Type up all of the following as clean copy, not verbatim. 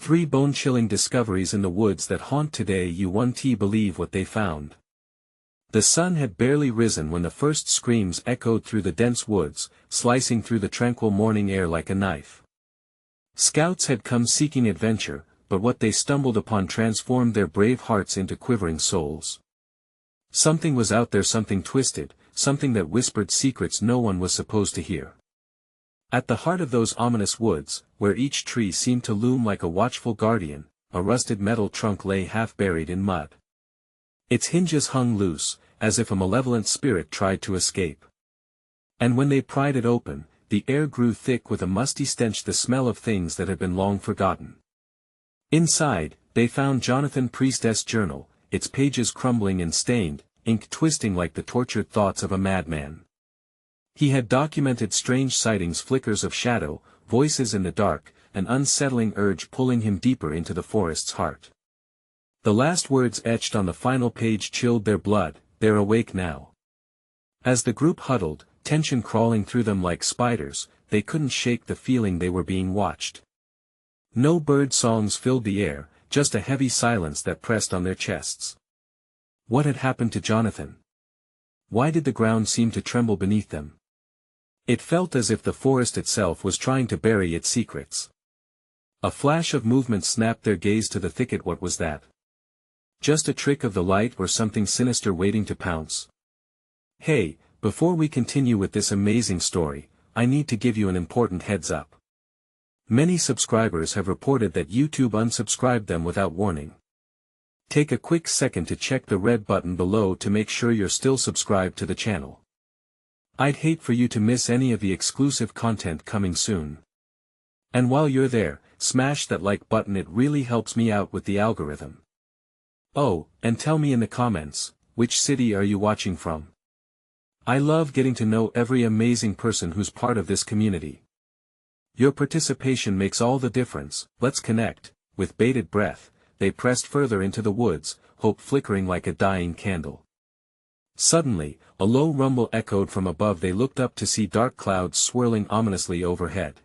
3 bone-chilling discoveries in the woods that haunt today. You won't believe what they found. The sun had barely risen when the first screams echoed through the dense woods, slicing through the tranquil morning air like a knife. Scouts had come seeking adventure, but what they stumbled upon transformed their brave hearts into quivering souls. Something was out there, something twisted, something that whispered secrets no one was supposed to hear. At the heart of those ominous woods, where each tree seemed to loom like a watchful guardian, a rusted metal trunk lay half buried in mud. Its hinges hung loose, as if a malevolent spirit tried to escape. And when they pried it open, the air grew thick with a musty stench, the smell of things that had been long forgotten. Inside, they found Jonathan Priest's journal, its pages crumbling and stained, ink twisting like the tortured thoughts of a madman. He had documented strange sightings, flickers of shadow, voices in the dark, an unsettling urge pulling him deeper into the forest's heart. The last words etched on the final page chilled their blood. "They're awake now." As the group huddled, tension crawling through them like spiders, they couldn't shake the feeling they were being watched. No bird songs filled the air, just a heavy silence that pressed on their chests. What had happened to Jonathan? Why did the ground seem to tremble beneath them? It felt as if the forest itself was trying to bury its secrets. A flash of movement snapped their gaze to the thicket. What was that? Just a trick of the light, or something sinister waiting to pounce? Hey, before we continue with this amazing story, I need to give you an important heads up. Many subscribers have reported that YouTube unsubscribed them without warning. Take a quick second to check the red button below to make sure you're still subscribed to the channel. I'd hate for you to miss any of the exclusive content coming soon. And while you're there, smash that like button, it really helps me out with the algorithm. Oh, and tell me in the comments, which city are you watching from? I love getting to know every amazing person who's part of this community. Your participation makes all the difference. Let's connect. With bated breath, they pressed further into the woods, hope flickering like a dying candle. Suddenly, a low rumble echoed from above. They looked up to see dark clouds swirling ominously overhead.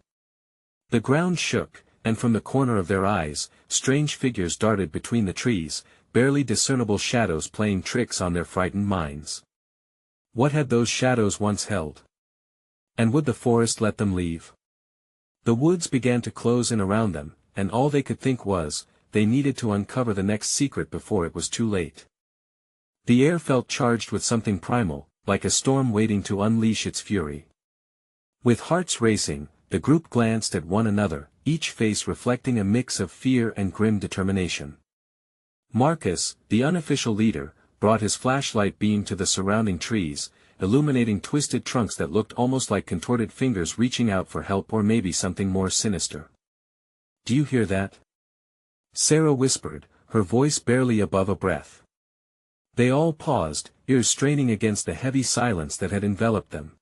The ground shook, and from the corner of their eyes, strange figures darted between the trees, barely discernible shadows playing tricks on their frightened minds. What had those shadows once held? And would the forest let them leave? The woods began to close in around them, and all they could think was, they needed to uncover the next secret before it was too late. The air felt charged with something primal, like a storm waiting to unleash its fury. With hearts racing, the group glanced at one another, each face reflecting a mix of fear and grim determination. Marcus, the unofficial leader, brought his flashlight beam to the surrounding trees, illuminating twisted trunks that looked almost like contorted fingers reaching out for help, or maybe something more sinister. "Do you hear that?" Sarah whispered, her voice barely above a breath. They all paused, ears straining against the heavy silence that had enveloped them.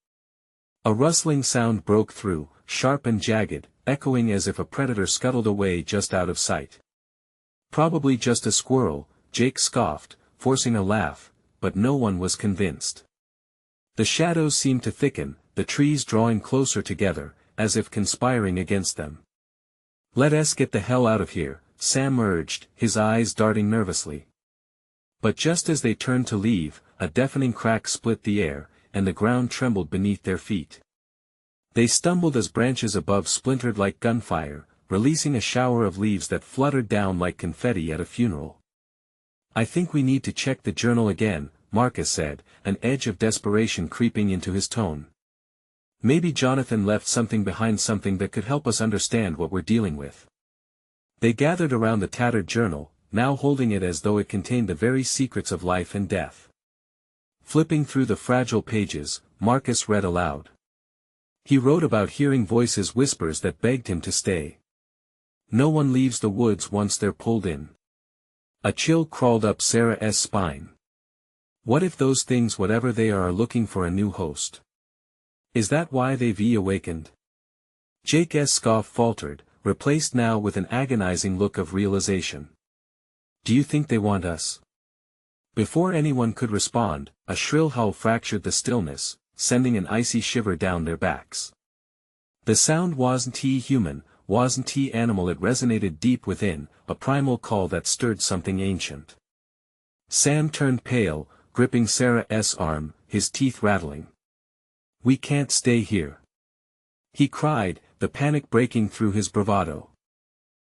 A rustling sound broke through, sharp and jagged, echoing as if a predator scuttled away just out of sight. "Probably just a squirrel," Jake scoffed, forcing a laugh, but no one was convinced. The shadows seemed to thicken, the trees drawing closer together, as if conspiring against them. "Let us get the hell out of here," Sam urged, his eyes darting nervously. But just as they turned to leave, a deafening crack split the air, and the ground trembled beneath their feet. They stumbled as branches above splintered like gunfire, releasing a shower of leaves that fluttered down like confetti at a funeral. "I think we need to check the journal again," Marcus said, an edge of desperation creeping into his tone. "Maybe Jonathan left something behind, something that could help us understand what we're dealing with." They gathered around the tattered journal, now holding it as though it contained the very secrets of life and death. Flipping through the fragile pages, Marcus read aloud. He wrote about hearing voices, whispers that begged him to stay. No one leaves the woods once they're pulled in. A chill crawled up Sarah's spine. What if those things, whatever they are looking for a new host? Is that why they've awakened? Jake's scoff faltered, replaced now with an agonizing look of realization. "Do you think they want us?" Before anyone could respond, a shrill howl fractured the stillness, sending an icy shiver down their backs. The sound wasn't human, wasn't he animal? It resonated deep within, a primal call that stirred something ancient. Sam turned pale, gripping Sarah's arm, his teeth rattling. "We can't stay here," he cried, the panic breaking through his bravado.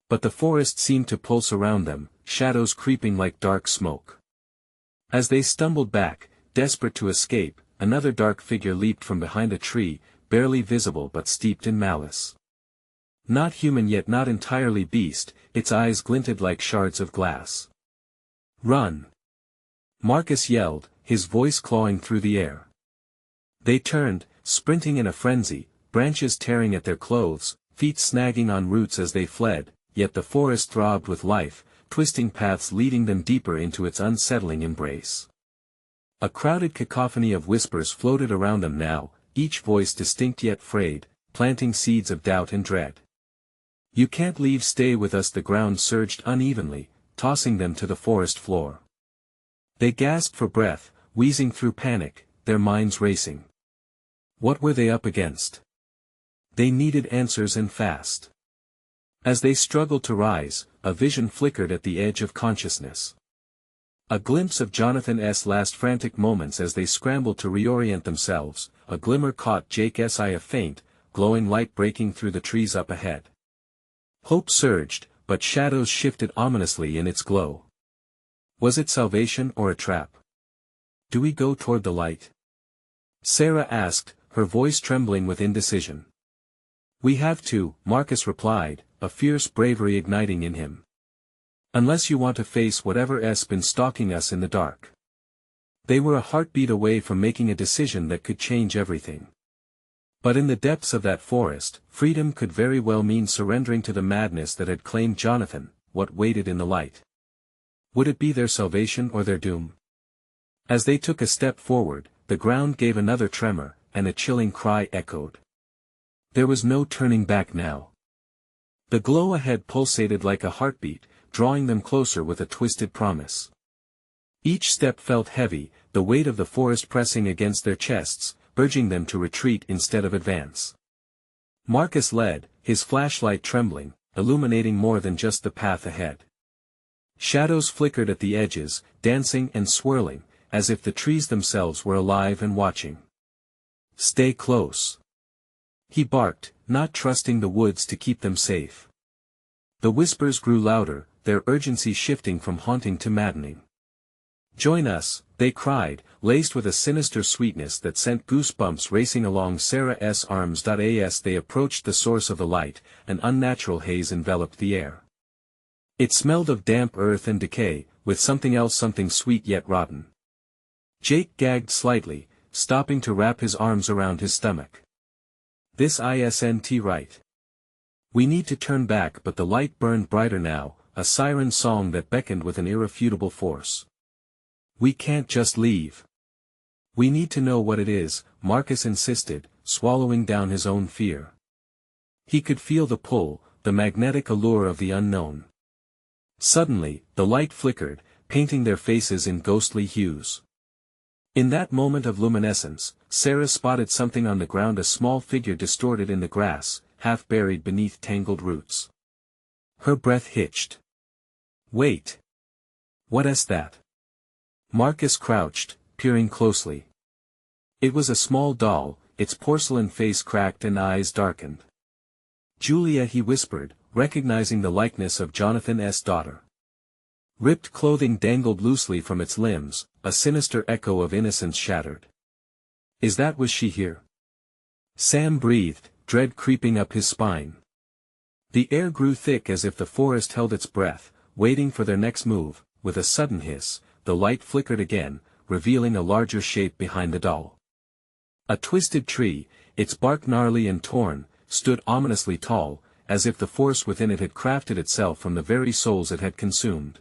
But the forest seemed to pulse around them, shadows creeping like dark smoke. As they stumbled back, desperate to escape, another dark figure leaped from behind a tree, barely visible but steeped in malice. Not human yet not entirely beast, its eyes glinted like shards of glass. "Run!" Marcus yelled, his voice clawing through the air. They turned, sprinting in a frenzy, branches tearing at their clothes, feet snagging on roots as they fled, yet the forest throbbed with life, twisting paths leading them deeper into its unsettling embrace. A crowded cacophony of whispers floated around them now, each voice distinct yet frayed, planting seeds of doubt and dread. "You can't leave, stay with us." The ground surged unevenly, tossing them to the forest floor. They gasped for breath, wheezing through panic, their minds racing. What were they up against? They needed answers and fast. As they struggled to rise, a vision flickered at the edge of consciousness. A glimpse of Jonathan's last frantic moments as they scrambled to reorient themselves, a glimmer caught Jake's eye, a faint, glowing light breaking through the trees up ahead. Hope surged, but shadows shifted ominously in its glow. Was it salvation or a trap? "Do we go toward the light?" Sarah asked, her voice trembling with indecision. "We have to," Marcus replied, a fierce bravery igniting in him. "Unless you want to face whatever's been stalking us in the dark." They were a heartbeat away from making a decision that could change everything. But in the depths of that forest, freedom could very well mean surrendering to the madness that had claimed Jonathan. What waited in the light? Would it be their salvation or their doom? As they took a step forward, the ground gave another tremor, and a chilling cry echoed. There was no turning back now. The glow ahead pulsated like a heartbeat, drawing them closer with a twisted promise. Each step felt heavy, the weight of the forest pressing against their chests, urging them to retreat instead of advance. Marcus led, his flashlight trembling, illuminating more than just the path ahead. Shadows flickered at the edges, dancing and swirling, as if the trees themselves were alive and watching. "Stay close," he barked, not trusting the woods to keep them safe. The whispers grew louder, their urgency shifting from haunting to maddening. "Join us," they cried, laced with a sinister sweetness that sent goosebumps racing along Sarah's arms. As they approached the source of the light, an unnatural haze enveloped the air. It smelled of damp earth and decay, with something else, something sweet yet rotten. Jake gagged slightly, stopping to wrap his arms around his stomach. "This isn't right. We need to turn back." But the light burned brighter now, a siren song that beckoned with an irrefutable force. "We can't just leave. We need to know what it is," Marcus insisted, swallowing down his own fear. He could feel the pull, the magnetic allure of the unknown. Suddenly, the light flickered, painting their faces in ghostly hues. In that moment of luminescence, Sarah spotted something on the ground, a small figure distorted in the grass, half buried beneath tangled roots. Her breath hitched. "Wait. What's that?" Marcus crouched, peering closely. It was a small doll, its porcelain face cracked and eyes darkened. "Julia," he whispered, recognizing the likeness of Jonathan's daughter. Ripped clothing dangled loosely from its limbs, a sinister echo of innocence shattered. Was she here?" Sam breathed, dread creeping up his spine. The air grew thick as if the forest held its breath, waiting for their next move. With a sudden hiss, the light flickered again, revealing a larger shape behind the doll. A twisted tree, its bark gnarly and torn, stood ominously tall, as if the force within it had crafted itself from the very souls it had consumed.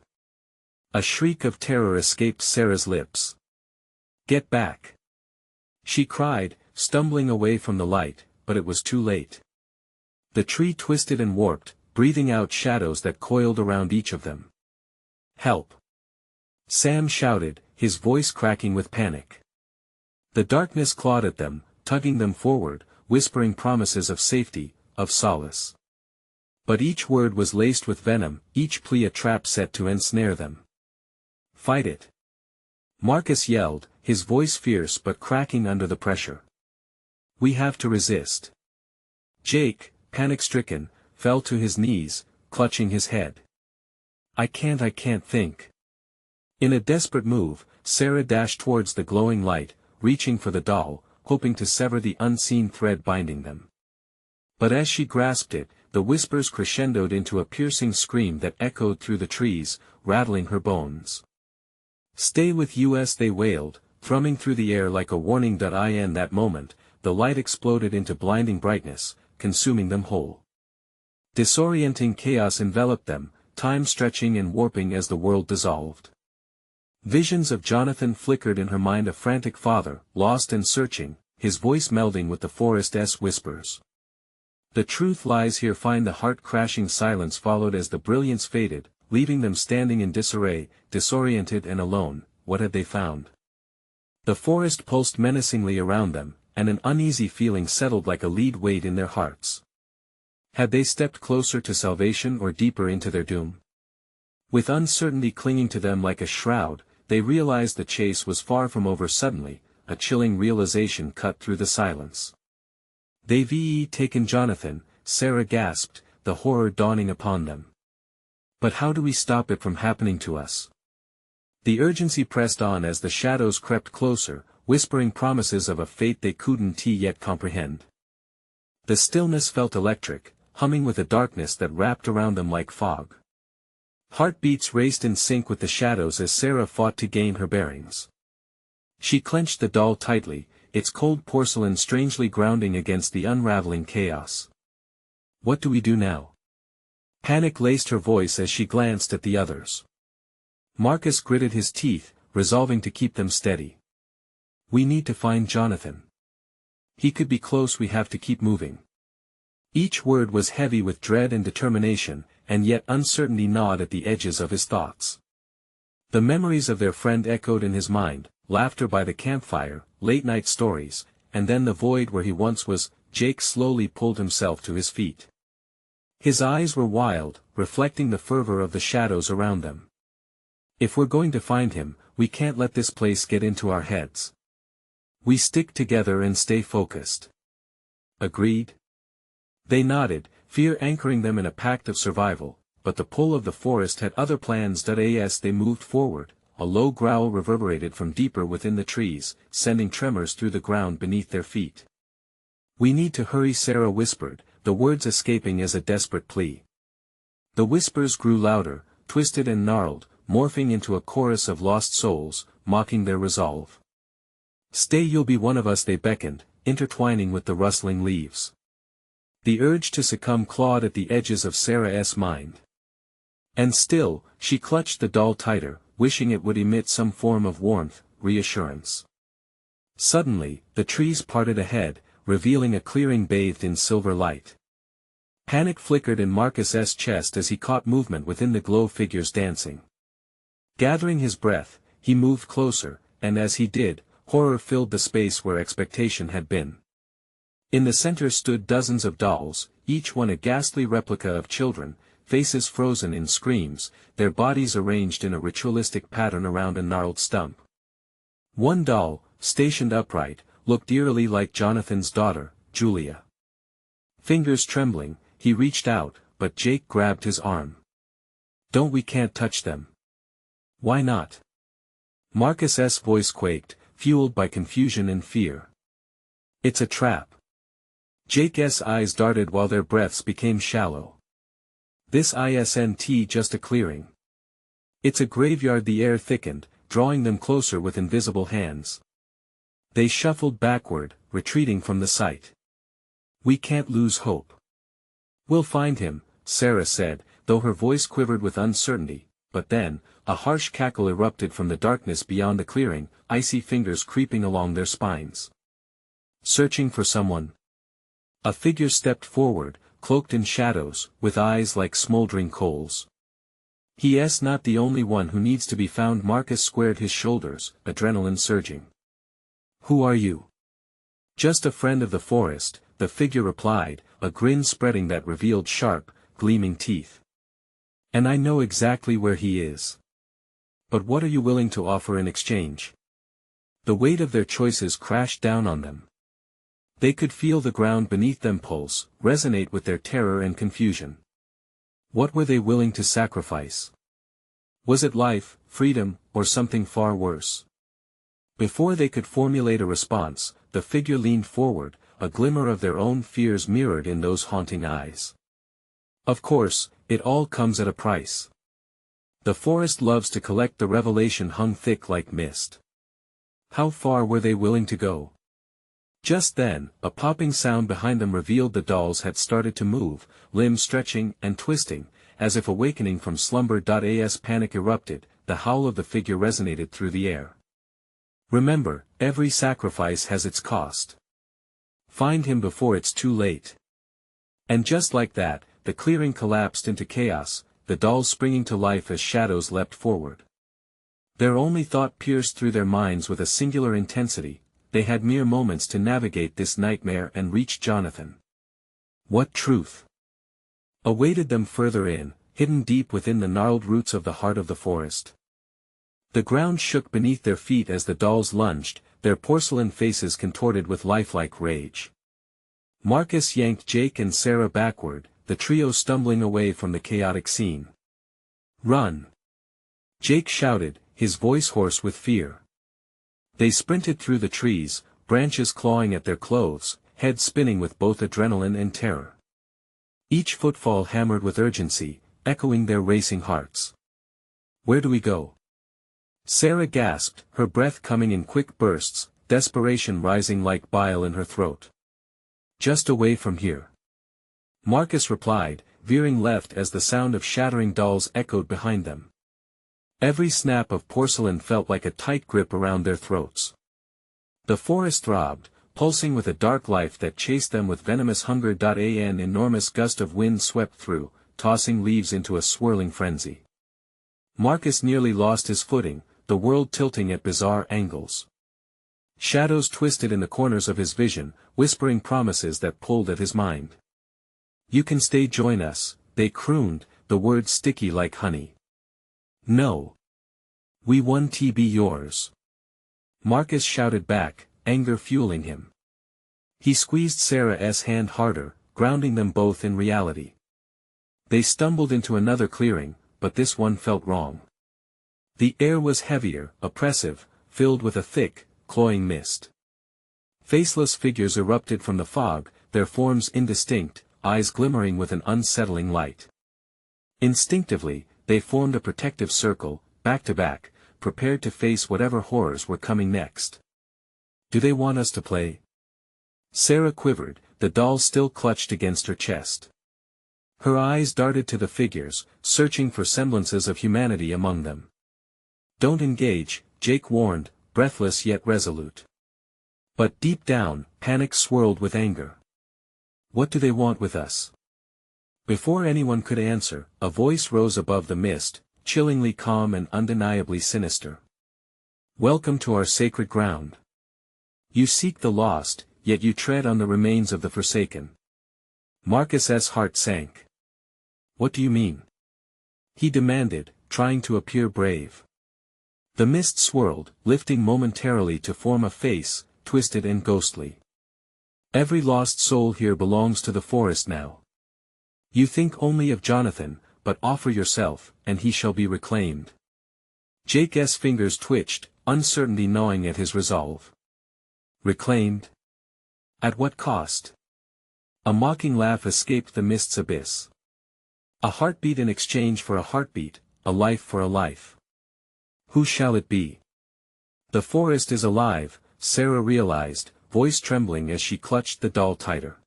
A shriek of terror escaped Sarah's lips. "Get back!" she cried, stumbling away from the light, but it was too late. The tree twisted and warped, breathing out shadows that coiled around each of them. "Help!" Sam shouted, his voice cracking with panic. The darkness clawed at them, tugging them forward, whispering promises of safety, of solace. But each word was laced with venom, each plea a trap set to ensnare them. "Fight it!" Marcus yelled, his voice fierce but cracking under the pressure. "We have to resist." Jake, panic-stricken, fell to his knees, clutching his head. I can't think." In a desperate move, Sarah dashed towards the glowing light, reaching for the doll, hoping to sever the unseen thread binding them. But as she grasped it, the whispers crescendoed into a piercing scream that echoed through the trees, rattling her bones. "Stay with us," they wailed, thrumming through the air like a warning. In that moment, the light exploded into blinding brightness, consuming them whole. Disorienting chaos enveloped them, time stretching and warping as the world dissolved. Visions of Jonathan flickered in her mind, a frantic father, lost and searching, his voice melding with the forest's whispers. "The truth lies here." Find the heart-crashing silence followed as the brilliance faded, leaving them standing in disarray, disoriented and alone. What had they found? The forest pulsed menacingly around them, and an uneasy feeling settled like a lead weight in their hearts. Had they stepped closer to salvation or deeper into their doom? With uncertainty clinging to them like a shroud, they realized the chase was far from over. Suddenly, a chilling realization cut through the silence. "They've taken Jonathan," Sarah gasped, the horror dawning upon them. "But how do we stop it from happening to us?" The urgency pressed on as the shadows crept closer, whispering promises of a fate they couldn't yet comprehend. The stillness felt electric, humming with a darkness that wrapped around them like fog. Heartbeats raced in sync with the shadows as Sarah fought to gain her bearings. She clenched the doll tightly, its cold porcelain strangely grounding against the unraveling chaos. "What do we do now?" Panic laced her voice as she glanced at the others. Marcus gritted his teeth, resolving to keep them steady. "We need to find Jonathan. He could be close. We have to keep moving." Each word was heavy with dread and determination, and yet uncertainty gnawed at the edges of his thoughts. The memories of their friend echoed in his mind, laughter by the campfire, late-night stories, and then the void where he once was. Jake slowly pulled himself to his feet. His eyes were wild, reflecting the fervor of the shadows around them. "If we're going to find him, we can't let this place get into our heads. We stick together and stay focused." "Agreed?" They nodded, fear anchoring them in a pact of survival, but the pull of the forest had other plans. As they moved forward, a low growl reverberated from deeper within the trees, sending tremors through the ground beneath their feet. "We need to hurry," Sarah whispered, the words escaping as a desperate plea. The whispers grew louder, twisted and gnarled, morphing into a chorus of lost souls, mocking their resolve. "Stay, you'll be one of us," they beckoned, intertwining with the rustling leaves. The urge to succumb clawed at the edges of Sarah's mind. And still, she clutched the doll tighter, wishing it would emit some form of warmth, reassurance. Suddenly, the trees parted ahead, revealing a clearing bathed in silver light. Panic flickered in Marcus's chest as he caught movement within the glow, figures dancing. Gathering his breath, he moved closer, and as he did, horror filled the space where expectation had been. In the center stood dozens of dolls, each one a ghastly replica of children, faces frozen in screams, their bodies arranged in a ritualistic pattern around a gnarled stump. One doll, stationed upright, looked eerily like Jonathan's daughter, Julia. Fingers trembling, he reached out, but Jake grabbed his arm. "Don't, we can't touch them." "Why not?" Marcus's voice quaked, fueled by confusion and fear. "It's a trap." Jake's eyes darted while their breaths became shallow. "This isn't just a clearing. It's a graveyard." The air thickened, drawing them closer with invisible hands. They shuffled backward, retreating from the sight. "We can't lose hope." "We'll find him," Sarah said, though her voice quivered with uncertainty, but then, a harsh cackle erupted from the darkness beyond the clearing, icy fingers creeping along their spines. "Searching for someone?" A figure stepped forward, cloaked in shadows, with eyes like smoldering coals. "He's not the only one who needs to be found." Marcus squared his shoulders, adrenaline surging. "Who are you?" "Just a friend of the forest," the figure replied, a grin spreading that revealed sharp, gleaming teeth. And I know exactly where he is. But what are you willing to offer in exchange? The weight of their choices crashed down on them. They could feel the ground beneath them pulse, resonate with their terror and confusion. What were they willing to sacrifice? Was it life, freedom, or something far worse? Before they could formulate a response, the figure leaned forward, a glimmer of their own fears mirrored in those haunting eyes. Of course, it all comes at a price. The forest loves to collect. The revelation hung thick like mist. How far were they willing to go? Just then, a popping sound behind them revealed the dolls had started to move, limbs stretching and twisting, as if awakening from slumber. As panic erupted, the howl of the figure resonated through the air. Remember, every sacrifice has its cost. Find him before it's too late. And just like that, the clearing collapsed into chaos, the dolls springing to life as shadows leapt forward. Their only thought pierced through their minds with a singular intensity: they had mere moments to navigate this nightmare and reach Jonathan. What truth awaited them further in, hidden deep within the gnarled roots of the heart of the forest? The ground shook beneath their feet as the dolls lunged, their porcelain faces contorted with lifelike rage. Marcus yanked Jake and Sarah backward, the trio stumbling away from the chaotic scene. "Run!" Jake shouted, his voice hoarse with fear. They sprinted through the trees, branches clawing at their clothes, heads spinning with both adrenaline and terror. Each footfall hammered with urgency, echoing their racing hearts. "Where do we go?" Sarah gasped, her breath coming in quick bursts, desperation rising like bile in her throat. "Just away from here." Marcus replied, veering left as the sound of shattering dolls echoed behind them. Every snap of porcelain felt like a tight grip around their throats. The forest throbbed, pulsing with a dark life that chased them with venomous hunger. An enormous gust of wind swept through, tossing leaves into a swirling frenzy. Marcus nearly lost his footing, the world tilting at bizarre angles. Shadows twisted in the corners of his vision, whispering promises that pulled at his mind. "You can stay, join us," they crooned, the words sticky like honey. "No. We want to be yours." Marcus shouted back, anger fueling him. He squeezed Sarah's hand harder, grounding them both in reality. They stumbled into another clearing, but this one felt wrong. The air was heavier, oppressive, filled with a thick, cloying mist. Faceless figures erupted from the fog, their forms indistinct, eyes glimmering with an unsettling light. Instinctively, they formed a protective circle, back to back, prepared to face whatever horrors were coming next. "Do they want us to play?" Sarah quivered, the doll still clutched against her chest. Her eyes darted to the figures, searching for semblances of humanity among them. "Don't engage," Jake warned, breathless yet resolute. But deep down, panic swirled with anger. "What do they want with us?" Before anyone could answer, a voice rose above the mist, chillingly calm and undeniably sinister. "Welcome to our sacred ground. You seek the lost, yet you tread on the remains of the forsaken." Marcus's heart sank. "What do you mean?" he demanded, trying to appear brave. The mist swirled, lifting momentarily to form a face, twisted and ghostly. "Every lost soul here belongs to the forest now. You think only of Jonathan, but offer yourself, and he shall be reclaimed." Jake's fingers twitched, uncertainty gnawing at his resolve. Reclaimed? At what cost? A mocking laugh escaped the mist's abyss. "A heartbeat in exchange for a heartbeat, a life for a life. Who shall it be?" "The forest is alive," Sarah realized, voice trembling as she clutched the doll tighter.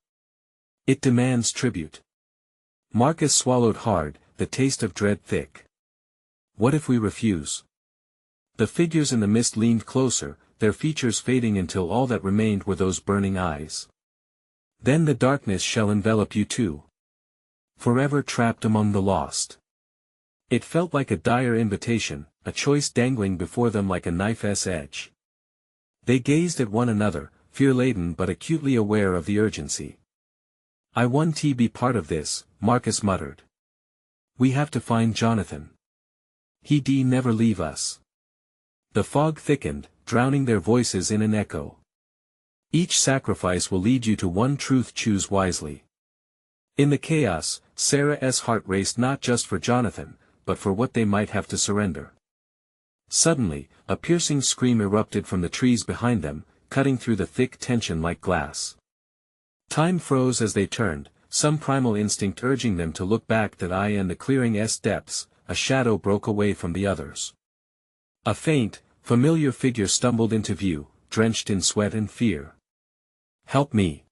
"It demands tribute." Marcus swallowed hard, the taste of dread thick. "What if we refuse?" The figures in the mist leaned closer, their features fading until all that remained were those burning eyes. "Then the darkness shall envelop you too. Forever trapped among the lost." It felt like a dire invitation, a choice dangling before them like a knife's edge. They gazed at one another, fear-laden but acutely aware of the urgency. I want to be part of this, Marcus muttered. We have to find Jonathan. He'd never leave us. The fog thickened, drowning their voices in an echo. Each sacrifice will lead you to one truth, choose wisely. In the chaos, Sarah's heart raced not just for Jonathan, but for what they might have to surrender. Suddenly, a piercing scream erupted from the trees behind them, cutting through the thick tension like glass. Time froze as they turned, some primal instinct urging them to look back. That eye and the clearing's depths, a shadow broke away from the others. A faint, familiar figure stumbled into view, drenched in sweat and fear. Help me.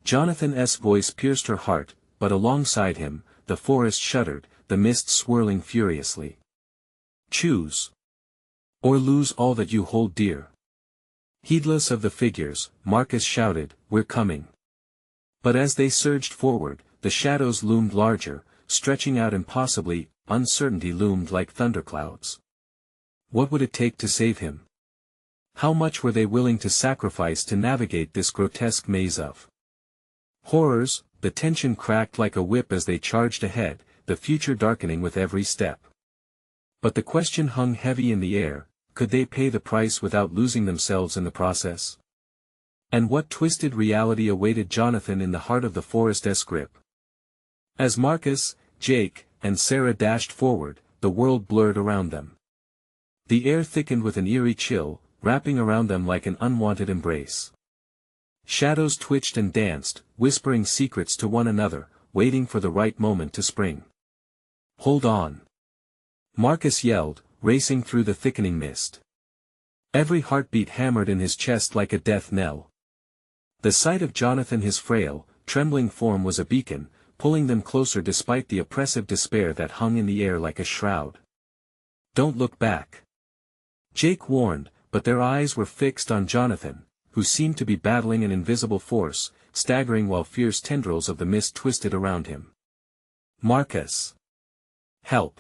Jonathan's voice pierced her heart, but alongside him, the forest shuddered, the mist swirling furiously. Choose. Or lose all that you hold dear. Heedless of the figures, Marcus shouted, We're coming. But as they surged forward, the shadows loomed larger, stretching out impossibly. Uncertainty loomed like thunderclouds. What would it take to save him? How much were they willing to sacrifice to navigate this grotesque maze of horrors? The tension cracked like a whip as they charged ahead, the future darkening with every step. But the question hung heavy in the air, could they pay the price without losing themselves in the process? And what twisted reality awaited Jonathan in the heart of the forest's grip? As Marcus, Jake, and Sarah dashed forward, the world blurred around them. The air thickened with an eerie chill, wrapping around them like an unwanted embrace. Shadows twitched and danced, whispering secrets to one another, waiting for the right moment to spring. Hold on. Marcus yelled, racing through the thickening mist. Every heartbeat hammered in his chest like a death knell. The sight of Jonathan, his frail, trembling form, was a beacon, pulling them closer despite the oppressive despair that hung in the air like a shroud. Don't look back. Jake warned, but their eyes were fixed on Jonathan, who seemed to be battling an invisible force, staggering while fierce tendrils of the mist twisted around him. Marcus. Help.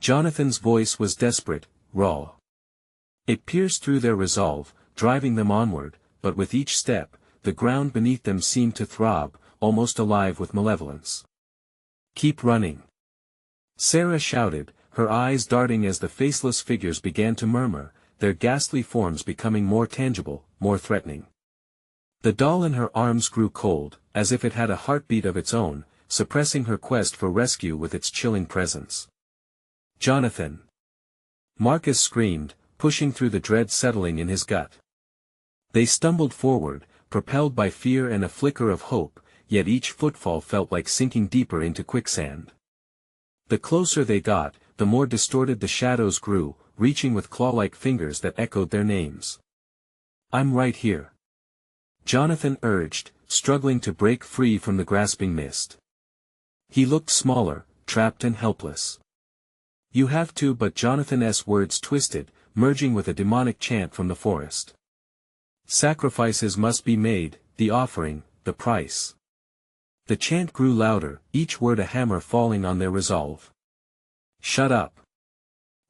Jonathan's voice was desperate, raw. It pierced through their resolve, driving them onward, but with each step, the ground beneath them seemed to throb, almost alive with malevolence. Keep running. Sarah shouted, her eyes darting as the faceless figures began to murmur, their ghastly forms becoming more tangible, more threatening. The doll in her arms grew cold, as if it had a heartbeat of its own, suppressing her quest for rescue with its chilling presence. Jonathan! Marcus screamed, pushing through the dread settling in his gut. They stumbled forward, propelled by fear and a flicker of hope, yet each footfall felt like sinking deeper into quicksand. The closer they got, the more distorted the shadows grew, reaching with claw-like fingers that echoed their names. I'm right here. Jonathan urged, struggling to break free from the grasping mist. He looked smaller, trapped and helpless. You have to, but Jonathan's words twisted, merging with a demonic chant from the forest. Sacrifices must be made, the offering, the price. The chant grew louder, each word a hammer falling on their resolve. Shut up.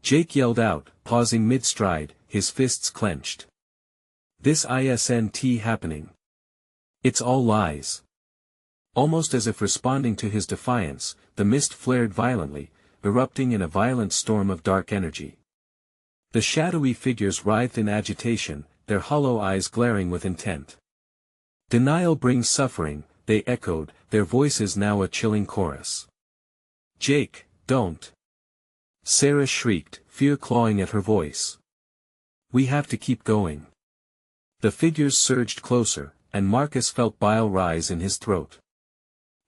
Jake yelled out, pausing mid-stride, his fists clenched. This isn't happening. It's all lies. Almost as if responding to his defiance, the mist flared violently, erupting in a violent storm of dark energy. The shadowy figures writhed in agitation, their hollow eyes glaring with intent. Denial brings suffering, they echoed, their voices now a chilling chorus. Jake, don't. Sarah shrieked, fear clawing at her voice. We have to keep going. The figures surged closer, and Marcus felt bile rise in his throat.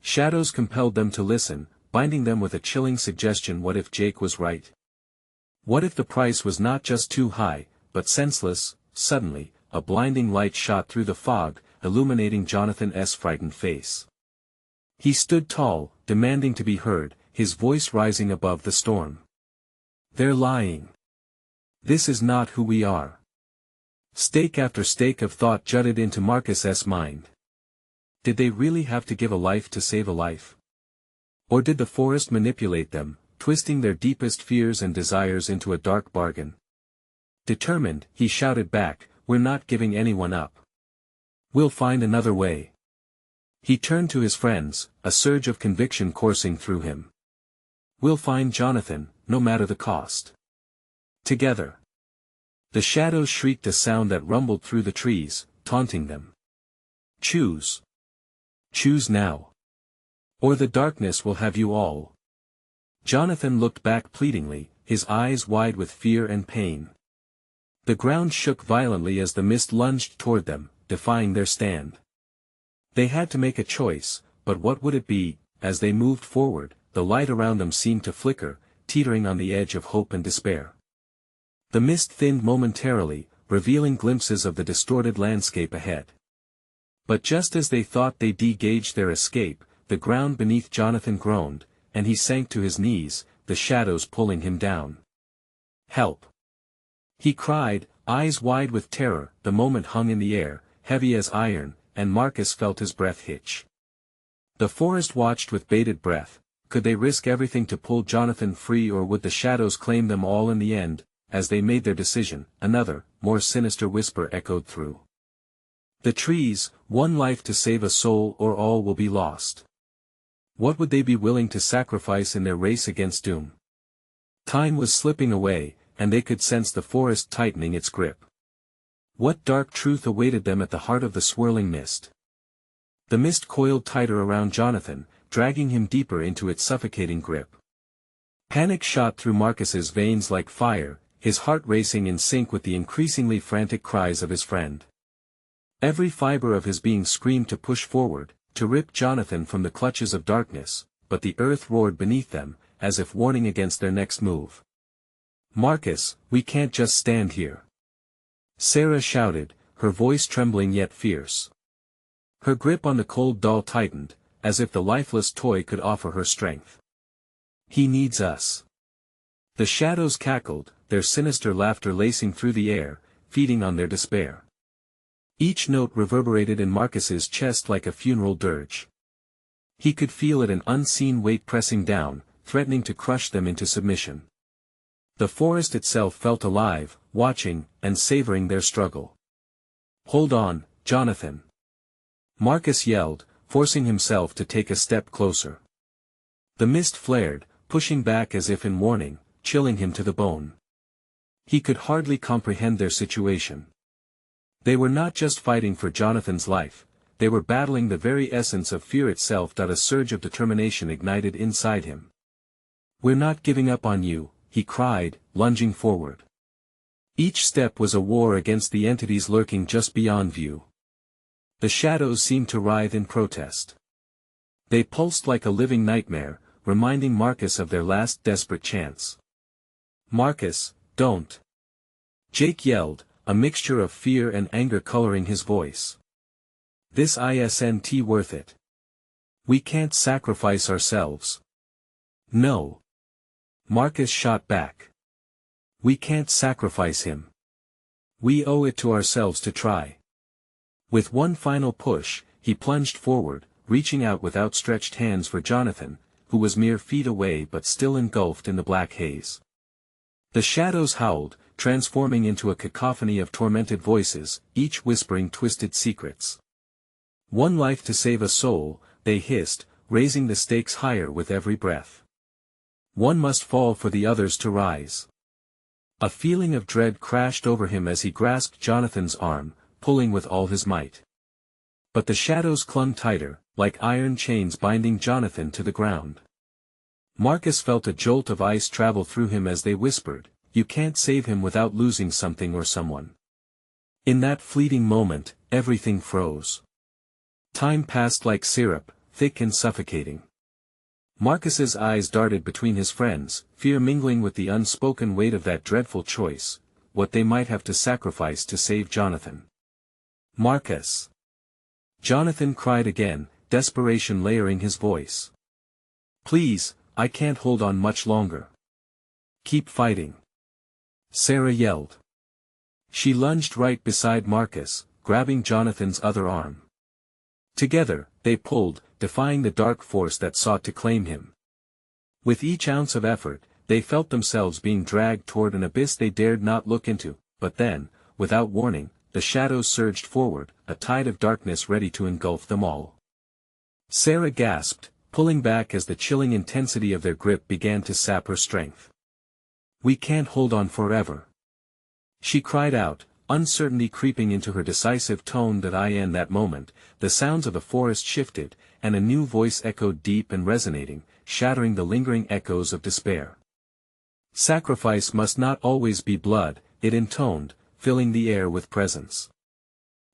Shadows compelled them to listen, binding them with a chilling suggestion. What if Jake was right? What if the price was not just too high, but senseless? Suddenly, a blinding light shot through the fog, illuminating Jonathan's frightened face. He stood tall, demanding to be heard, his voice rising above the storm. They're lying. This is not who we are. Stake after stake of thought jutted into Marcus's mind. Did they really have to give a life to save a life? Or did the forest manipulate them, twisting their deepest fears and desires into a dark bargain? Determined, he shouted back, we're not giving anyone up. We'll find another way. He turned to his friends, a surge of conviction coursing through him. "We'll find Jonathan, no matter the cost." Together. The shadows shrieked a sound that rumbled through the trees, taunting them. "Choose. Choose now. Or the darkness will have you all." Jonathan looked back pleadingly, his eyes wide with fear and pain. The ground shook violently as the mist lunged toward them, defying their stand. They had to make a choice, but what would it be? As they moved forward, the light around them seemed to flicker, teetering on the edge of hope and despair. The mist thinned momentarily, revealing glimpses of the distorted landscape ahead. But just as they thought they'd gauged their escape, the ground beneath Jonathan groaned, and he sank to his knees, the shadows pulling him down. "Help!" he cried, eyes wide with terror. The moment hung in the air, heavy as iron, and Marcus felt his breath hitch. The forest watched with bated breath. Could they risk everything to pull Jonathan free, or would the shadows claim them all in the end? As they made their decision, another, more sinister whisper echoed through the trees, "One life to save a soul, or all will be lost." What would they be willing to sacrifice in their race against doom? Time was slipping away, and they could sense the forest tightening its grip. What dark truth awaited them at the heart of the swirling mist? The mist coiled tighter around Jonathan, dragging him deeper into its suffocating grip. Panic shot through Marcus's veins like fire, his heart racing in sync with the increasingly frantic cries of his friend. Every fiber of his being screamed to push forward, to rip Jonathan from the clutches of darkness, but the earth roared beneath them, as if warning against their next move. "Marcus, we can't just stand here," Sarah shouted, her voice trembling yet fierce. Her grip on the cold doll tightened, as if the lifeless toy could offer her strength. "He needs us." The shadows cackled, their sinister laughter lacing through the air, feeding on their despair. Each note reverberated in Marcus's chest like a funeral dirge. He could feel it, an unseen weight pressing down, threatening to crush them into submission. The forest itself felt alive, watching, and savoring their struggle. "Hold on, Jonathan!" Marcus yelled, forcing himself to take a step closer. The mist flared, pushing back as if in warning, chilling him to the bone. He could hardly comprehend their situation. They were not just fighting for Jonathan's life, they were battling the very essence of fear itself. A surge of determination ignited inside him. "We're not giving up on you," he cried, lunging forward. Each step was a war against the entities lurking just beyond view. The shadows seemed to writhe in protest. They pulsed like a living nightmare, reminding Marcus of their last desperate chance. "Marcus, don't!" Jake yelled, a mixture of fear and anger coloring his voice. "This isn't worth it. We can't sacrifice ourselves." "No." Marcus shot back. "We can't sacrifice him. We owe it to ourselves to try." With one final push, he plunged forward, reaching out with outstretched hands for Jonathan, who was mere feet away but still engulfed in the black haze. The shadows howled, transforming into a cacophony of tormented voices, each whispering twisted secrets. "One life to save a soul," they hissed, raising the stakes higher with every breath. "One must fall for the others to rise." A feeling of dread crashed over him as he grasped Jonathan's arm, pulling with all his might. But the shadows clung tighter, like iron chains binding Jonathan to the ground. Marcus felt a jolt of ice travel through him as they whispered, "You can't save him without losing something or someone." In that fleeting moment, everything froze. Time passed like syrup, thick and suffocating. Marcus's eyes darted between his friends, fear mingling with the unspoken weight of that dreadful choice, what they might have to sacrifice to save Jonathan. "Marcus!" Jonathan cried again, desperation layering his voice. "Please, I can't hold on much longer." "Keep fighting!" Sarah yelled. She lunged right beside Marcus, grabbing Jonathan's other arm. Together, they pulled, defying the dark force that sought to claim him. With each ounce of effort, they felt themselves being dragged toward an abyss they dared not look into, but then, without warning, the shadows surged forward, a tide of darkness ready to engulf them all. Sarah gasped, pulling back as the chilling intensity of their grip began to sap her strength. "We can't hold on forever," she cried out, uncertainty creeping into her decisive tone. In that moment, the sounds of the forest shifted, and a new voice echoed deep and resonating, shattering the lingering echoes of despair. "Sacrifice must not always be blood," it intoned, filling the air with presence.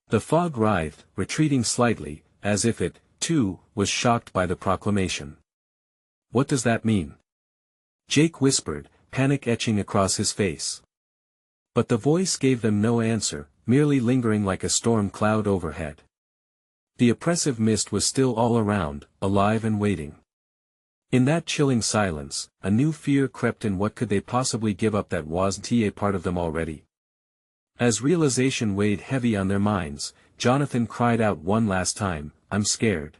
The fog writhed, retreating slightly, as if it, too, was shocked by the proclamation. "What does that mean?" Jake whispered, panic etching across his face. But the voice gave them no answer, merely lingering like a storm cloud overhead. The oppressive mist was still all around, alive and waiting. In that chilling silence, a new fear crept in. What could they possibly give up that wasn't a part of them already? As realization weighed heavy on their minds, Jonathan cried out one last time, "I'm scared.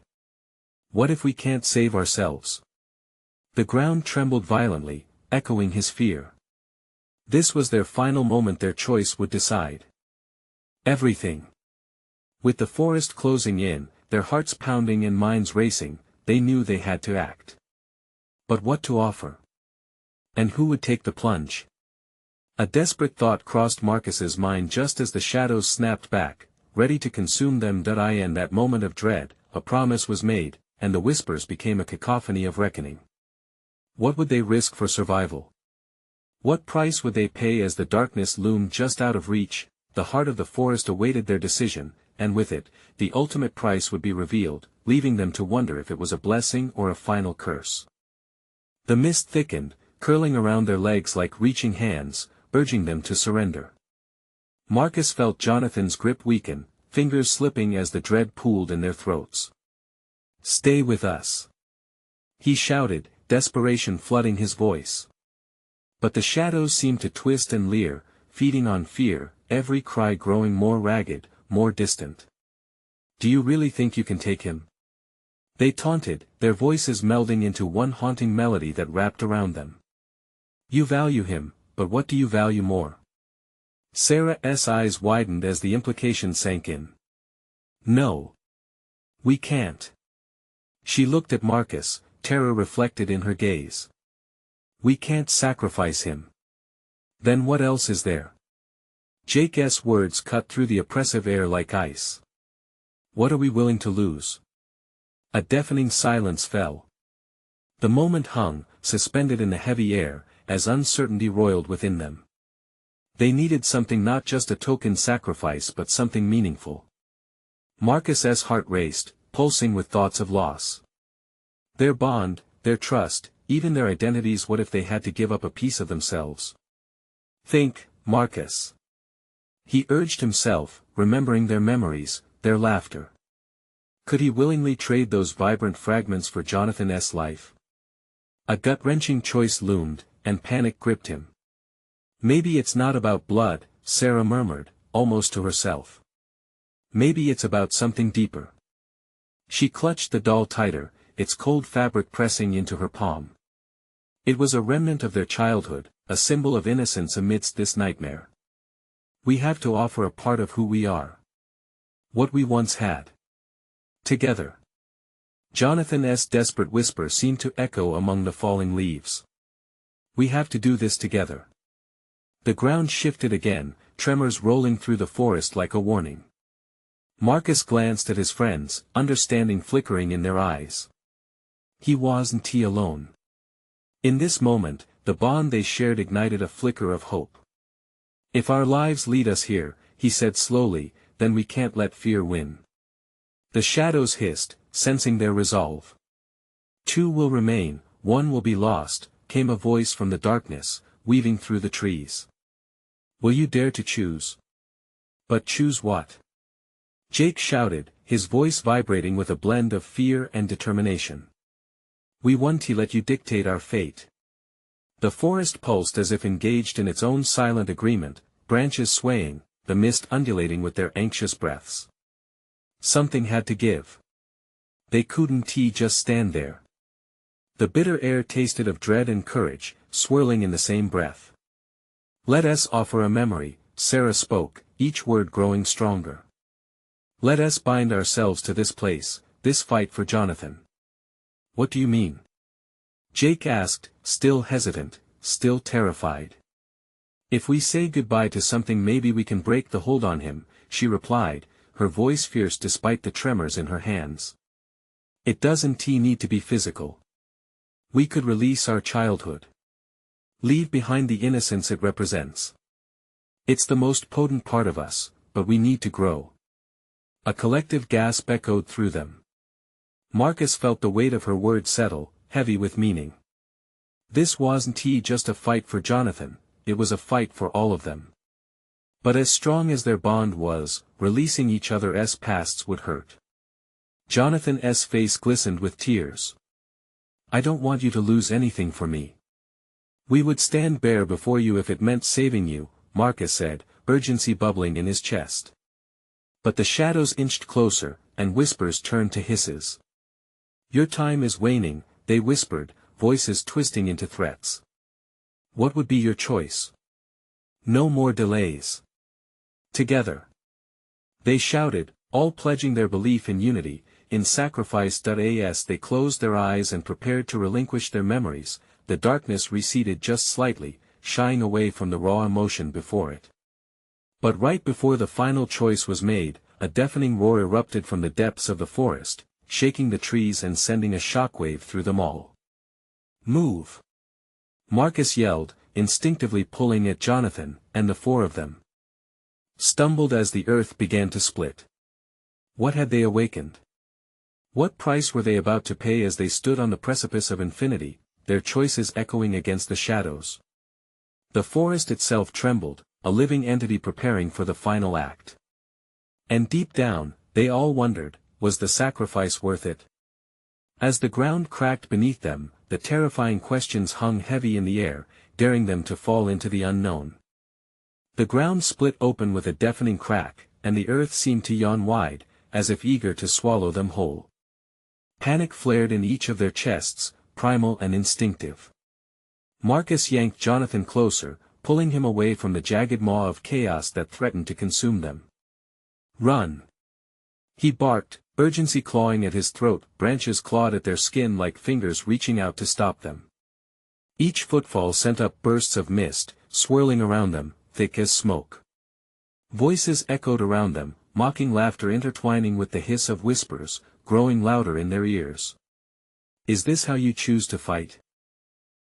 What if we can't save ourselves?" The ground trembled violently, echoing his fear. This was their final moment. Their choice would decide everything. With the forest closing in, their hearts pounding and minds racing, they knew they had to act. But what to offer? And who would take the plunge? A desperate thought crossed Marcus's mind just as the shadows snapped back, ready to consume them. In that moment of dread, a promise was made, and the whispers became a cacophony of reckoning. What would they risk for survival? What price would they pay? As the darkness loomed just out of reach, the heart of the forest awaited their decision, and with it, the ultimate price would be revealed, leaving them to wonder if it was a blessing or a final curse. The mist thickened, curling around their legs like reaching hands, urging them to surrender. Marcus felt Jonathan's grip weaken, fingers slipping as the dread pooled in their throats. "Stay with us," he shouted, desperation flooding his voice. But the shadows seemed to twist and leer, feeding on fear, every cry growing more ragged, more distant. "Do you really think you can take him?" they taunted, their voices melding into one haunting melody that wrapped around them. "You value him, but what do you value more?" Sarah's eyes widened as the implication sank in. "No. We can't." She looked at Marcus, terror reflected in her gaze. "We can't sacrifice him. Then what else is there?" Jake's words cut through the oppressive air like ice. "What are we willing to lose?" A deafening silence fell. The moment hung, suspended in the heavy air, as uncertainty roiled within them. They needed something, not just a token sacrifice but something meaningful. Marcus's heart raced, pulsing with thoughts of loss. Their bond, their trust, even their identities. What if they had to give up a piece of themselves? "Think, Marcus," he urged himself, remembering their memories, their laughter. Could he willingly trade those vibrant fragments for Jonathan's life? A gut-wrenching choice loomed, and panic gripped him. "Maybe it's not about blood," Sarah murmured, almost to herself. "Maybe it's about something deeper." She clutched the doll tighter, its cold fabric pressing into her palm. It was a remnant of their childhood, a symbol of innocence amidst this nightmare. "We have to offer a part of who we are. What we once had. Together." Jonathan's desperate whisper seemed to echo among the falling leaves. "We have to do this together." The ground shifted again, tremors rolling through the forest like a warning. Marcus glanced at his friends, understanding flickering in their eyes. He wasn't alone. In this moment, the bond they shared ignited a flicker of hope. "If our lives lead us here," he said slowly, "then we can't let fear win." The shadows hissed, sensing their resolve. "Two will remain, one will be lost," came a voice from the darkness, weaving through the trees. "Will you dare to choose?" "But choose what?" Jake shouted, his voice vibrating with a blend of fear and determination. "We won't let you dictate our fate." The forest pulsed as if engaged in its own silent agreement, branches swaying, the mist undulating with their anxious breaths. Something had to give. They couldn't just stand there. The bitter air tasted of dread and courage, swirling in the same breath. "Let us offer a memory," Sarah spoke, each word growing stronger. "Let us bind ourselves to this place, this fight for Jonathan. What do you mean? Jake asked, still hesitant, still terrified. If we say goodbye to something maybe we can break the hold on him, she replied, her voice fierce despite the tremors in her hands. It doesn't need to be physical. We could release our childhood. Leave behind the innocence it represents. It's the most potent part of us, but we need to grow. A collective gasp echoed through them. Marcus felt the weight of her words settle, heavy with meaning. This wasn't just a fight for Jonathan, it was a fight for all of them. But as strong as their bond was, releasing each other's pasts would hurt. Jonathan's face glistened with tears. I don't want you to lose anything for me. We would stand bare before you if it meant saving you, Marcus said, urgency bubbling in his chest. But the shadows inched closer, and whispers turned to hisses. Your time is waning, they whispered, voices twisting into threats. What would be your choice? No more delays. Together. They shouted, all pledging their belief in unity, in sacrifice. As they closed their eyes and prepared to relinquish their memories, the darkness receded just slightly, shying away from the raw emotion before it. But right before the final choice was made, a deafening roar erupted from the depths of the forest, shaking the trees and sending a shockwave through them all. Move! Marcus yelled, instinctively pulling at Jonathan, and the four of them stumbled as the earth began to split. What had they awakened? What price were they about to pay as they stood on the precipice of infinity, their choices echoing against the shadows? The forest itself trembled, a living entity preparing for the final act. And deep down, they all wondered, was the sacrifice worth it? As the ground cracked beneath them, the terrifying questions hung heavy in the air, daring them to fall into the unknown. The ground split open with a deafening crack, and the earth seemed to yawn wide, as if eager to swallow them whole. Panic flared in each of their chests, primal and instinctive. Marcus yanked Jonathan closer, pulling him away from the jagged maw of chaos that threatened to consume them. Run! He barked, urgency clawing at his throat, branches clawed at their skin like fingers reaching out to stop them. Each footfall sent up bursts of mist, swirling around them, thick as smoke. Voices echoed around them, mocking laughter intertwining with the hiss of whispers, growing louder in their ears. Is this how you choose to fight?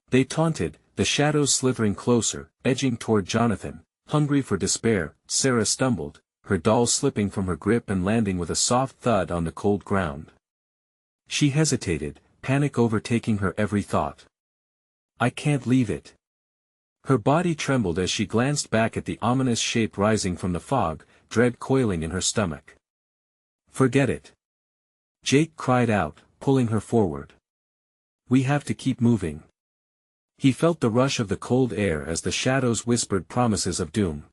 They taunted, the shadows slithering closer, edging toward Jonathan, hungry for despair. Sarah stumbled, her doll slipping from her grip and landing with a soft thud on the cold ground. She hesitated, panic overtaking her every thought. I can't leave it. Her body trembled as she glanced back at the ominous shape rising from the fog, dread coiling in her stomach. Forget it. Jake cried out, pulling her forward. We have to keep moving. He felt the rush of the cold air as the shadows whispered promises of doom.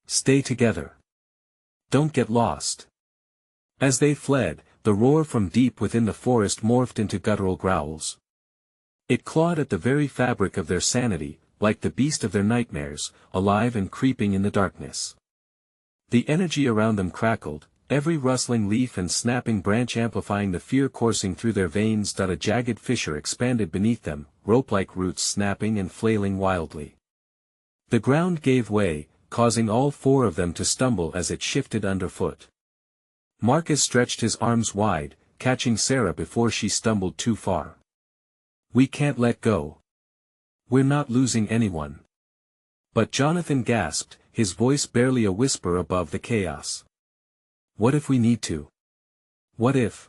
Stay together. Don't get lost. As they fled, the roar from deep within the forest morphed into guttural growls. It clawed at the very fabric of their sanity, like the beast of their nightmares, alive and creeping in the darkness. The energy around them crackled, every rustling leaf and snapping branch amplifying the fear coursing through their veins. A jagged fissure expanded beneath them, rope-like roots snapping and flailing wildly. The ground gave way, causing all four of them to stumble as it shifted underfoot. Marcus stretched his arms wide, catching Sarah before she stumbled too far. We can't let go. We're not losing anyone. But Jonathan gasped, his voice barely a whisper above the chaos. What if we need to? What if?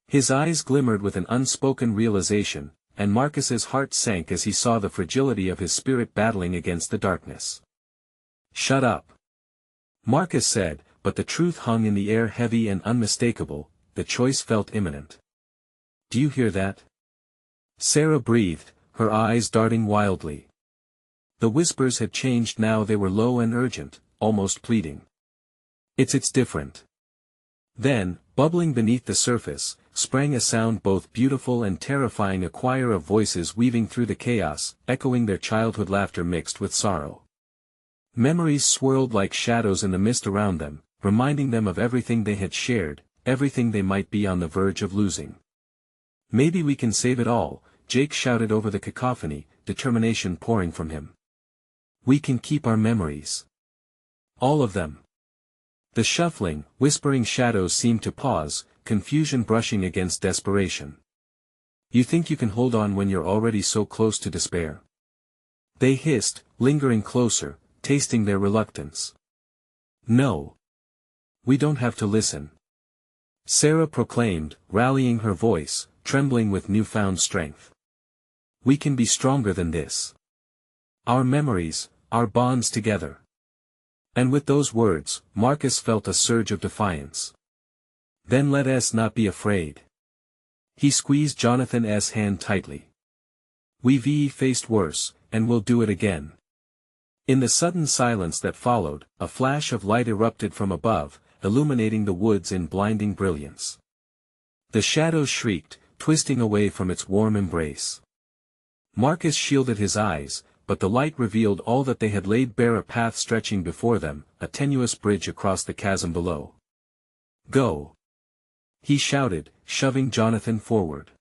His eyes glimmered with an unspoken realization, and Marcus's heart sank as he saw the fragility of his spirit battling against the darkness. Shut up. Marcus said, but the truth hung in the air heavy and unmistakable, the choice felt imminent. Do you hear that? Sarah breathed, her eyes darting wildly. The whispers had changed now, they were low and urgent, almost pleading. It's different. Then, bubbling beneath the surface, sprang a sound both beautiful and terrifying, a choir of voices weaving through the chaos, echoing their childhood laughter mixed with sorrow. Memories swirled like shadows in the mist around them, reminding them of everything they had shared, everything they might be on the verge of losing. Maybe we can save it all, Jake shouted over the cacophony, determination pouring from him. We can keep our memories. All of them. The shuffling, whispering shadows seemed to pause, confusion brushing against desperation. You think you can hold on when you're already so close to despair? They hissed, lingering closer, tasting their reluctance. No. We don't have to listen. Sarah proclaimed, rallying her voice, trembling with newfound strength. We can be stronger than this. Our memories, our bonds together. And with those words, Marcus felt a surge of defiance. Then let us not be afraid. He squeezed Jonathan's hand tightly. We've faced worse, and we'll do it again. In the sudden silence that followed, a flash of light erupted from above, illuminating the woods in blinding brilliance. The shadows shrieked, twisting away from its warm embrace. Marcus shielded his eyes, but the light revealed all that they had laid bare, a path stretching before them, a tenuous bridge across the chasm below. Go! He shouted, shoving Jonathan forward.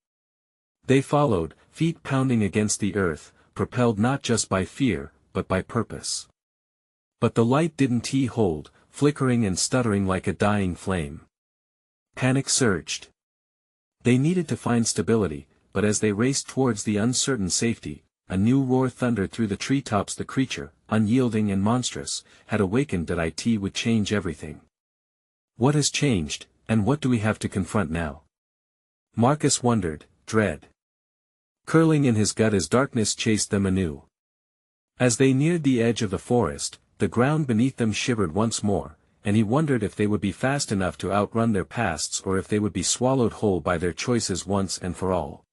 They followed, feet pounding against the earth, propelled not just by fear, but by purpose. But the light didn't hold, flickering and stuttering like a dying flame. Panic surged. They needed to find stability, but as they raced towards the uncertain safety, a new roar thundered through the treetops. The creature, unyielding and monstrous, had awakened that it would change everything. What has changed, and what do we have to confront now? Marcus wondered, dread curling in his gut as darkness chased them anew. As they neared the edge of the forest, the ground beneath them shivered once more, and he wondered if they would be fast enough to outrun their pasts or if they would be swallowed whole by their choices once and for all.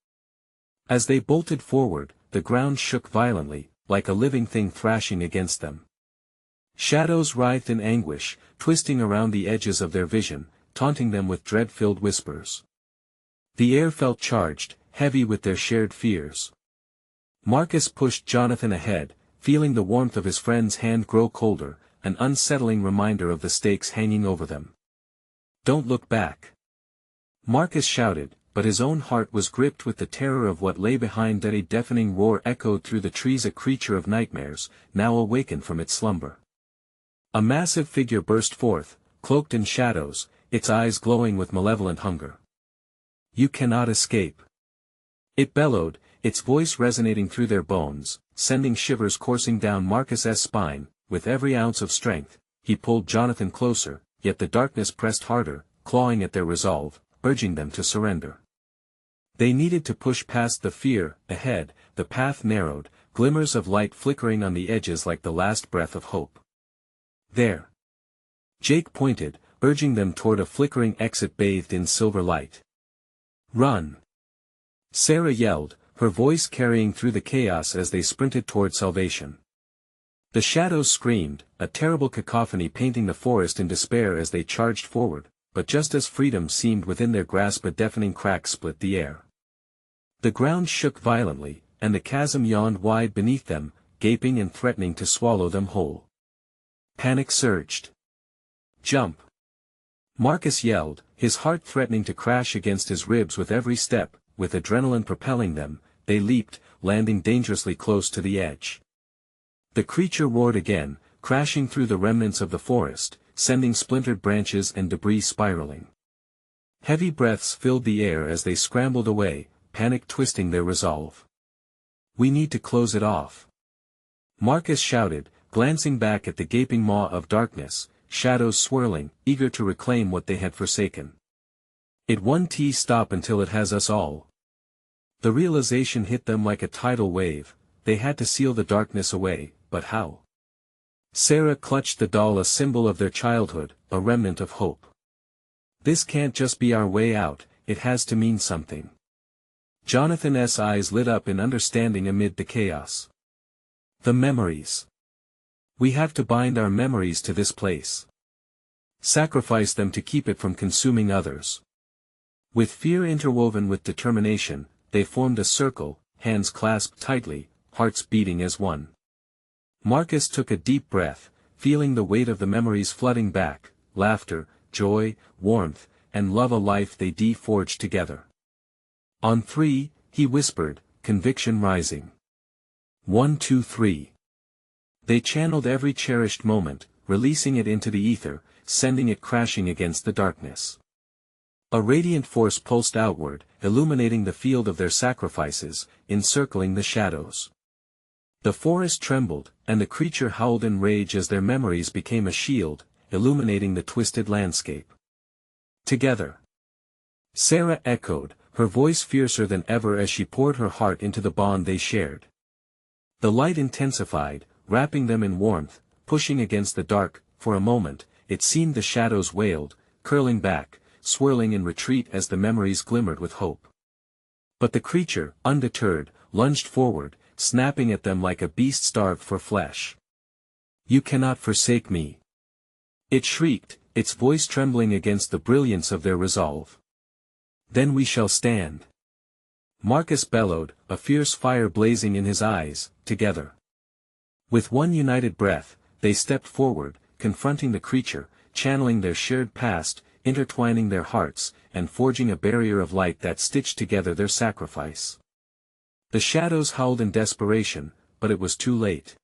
As they bolted forward, the ground shook violently, like a living thing thrashing against them. Shadows writhed in anguish, twisting around the edges of their vision, taunting them with dread-filled whispers. The air felt charged, heavy with their shared fears. Marcus pushed Jonathan ahead, feeling the warmth of his friend's hand grow colder, an unsettling reminder of the stakes hanging over them. Don't look back! Marcus shouted, but his own heart was gripped with the terror of what lay behind. That a deafening roar echoed through the trees, a creature of nightmares, now awakened from its slumber. A massive figure burst forth, cloaked in shadows, its eyes glowing with malevolent hunger. You cannot escape! It bellowed, its voice resonating through their bones, sending shivers coursing down Marcus's spine. With every ounce of strength, he pulled Jonathan closer, yet the darkness pressed harder, clawing at their resolve, urging them to surrender. They needed to push past the fear. Ahead, the path narrowed, glimmers of light flickering on the edges like the last breath of hope. There! Jake pointed, urging them toward a flickering exit bathed in silver light. Run! Sarah yelled, her voice carrying through the chaos as they sprinted toward salvation. The shadows screamed, a terrible cacophony painting the forest in despair as they charged forward, but just as freedom seemed within their grasp, a deafening crack split the air. The ground shook violently, and the chasm yawned wide beneath them, gaping and threatening to swallow them whole. Panic surged. Jump! Marcus yelled, his heart threatening to crash against his ribs with every step. With adrenaline propelling them, they leaped, landing dangerously close to the edge. The creature roared again, crashing through the remnants of the forest, sending splintered branches and debris spiraling. Heavy breaths filled the air as they scrambled away, panic twisting their resolve. We need to close it off. Marcus shouted, glancing back at the gaping maw of darkness, shadows swirling, eager to reclaim what they had forsaken. It won't stop until it has us all. The realization hit them like a tidal wave. They had to seal the darkness away, but how? Sarah clutched the doll, a symbol of their childhood, a remnant of hope. This can't just be our way out, it has to mean something. Jonathan's eyes lit up in understanding amid the chaos. The memories. We have to bind our memories to this place. Sacrifice them to keep it from consuming others. With fear interwoven with determination, they formed a circle, hands clasped tightly, hearts beating as one. Marcus took a deep breath, feeling the weight of the memories flooding back, laughter, joy, warmth, and love a life they forged together. On 3, he whispered, conviction rising. 1, 2, 3. They channeled every cherished moment, releasing it into the ether, sending it crashing against the darkness. A radiant force pulsed outward, illuminating the field of their sacrifices, encircling the shadows. The forest trembled, and the creature howled in rage as their memories became a shield, illuminating the twisted landscape. Together. Sarah echoed, her voice fiercer than ever as she poured her heart into the bond they shared. The light intensified, wrapping them in warmth, pushing against the dark. For a moment, it seemed the shadows wailed, curling back, swirling in retreat as the memories glimmered with hope. But the creature, undeterred, lunged forward, snapping at them like a beast starved for flesh. "You cannot forsake me!" it shrieked, its voice trembling against the brilliance of their resolve. "Then we shall stand!" Marcus bellowed, a fierce fire blazing in his eyes. Together. With one united breath, they stepped forward, confronting the creature, channeling their shared past, intertwining their hearts, and forging a barrier of light that stitched together their sacrifice. The shadows howled in desperation, but it was too late.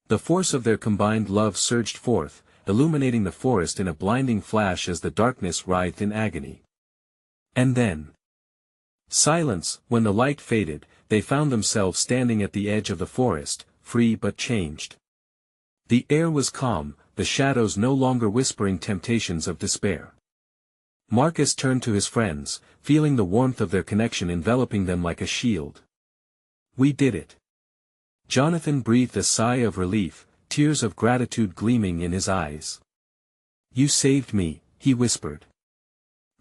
The force of their combined love surged forth, illuminating the forest in a blinding flash as the darkness writhed in agony. And then. Silence. When the light faded, they found themselves standing at the edge of the forest, free but changed. The air was calm, the shadows no longer whispering temptations of despair. Marcus turned to his friends, feeling the warmth of their connection enveloping them like a shield. "We did it." Jonathan breathed a sigh of relief, tears of gratitude gleaming in his eyes. "You saved me," he whispered.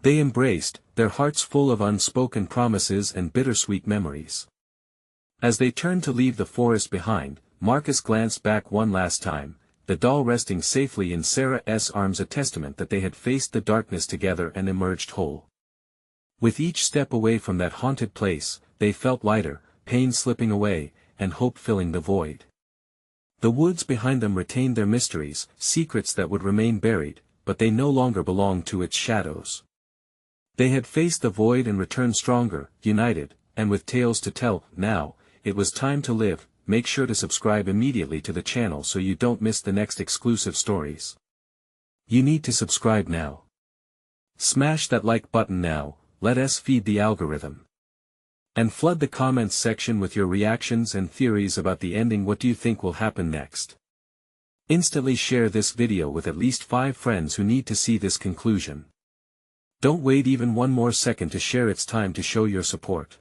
They embraced, their hearts full of unspoken promises and bittersweet memories. As they turned to leave the forest behind, Marcus glanced back one last time, the doll resting safely in Sarah's arms, a testament that they had faced the darkness together and emerged whole. With each step away from that haunted place, they felt lighter, pain slipping away, and hope filling the void. The woods behind them retained their mysteries, secrets that would remain buried, but they no longer belonged to its shadows. They had faced the void and returned stronger, united, and with tales to tell. Now, it was time to live. Make sure to subscribe immediately to the channel so you don't miss the next exclusive stories. You need to subscribe now. Smash that like button now, let us feed the algorithm. And flood the comments section with your reactions and theories about the ending. What do you think will happen next? Instantly share this video with at least 5 friends who need to see this conclusion. Don't wait even one more second to share. It's time to show your support.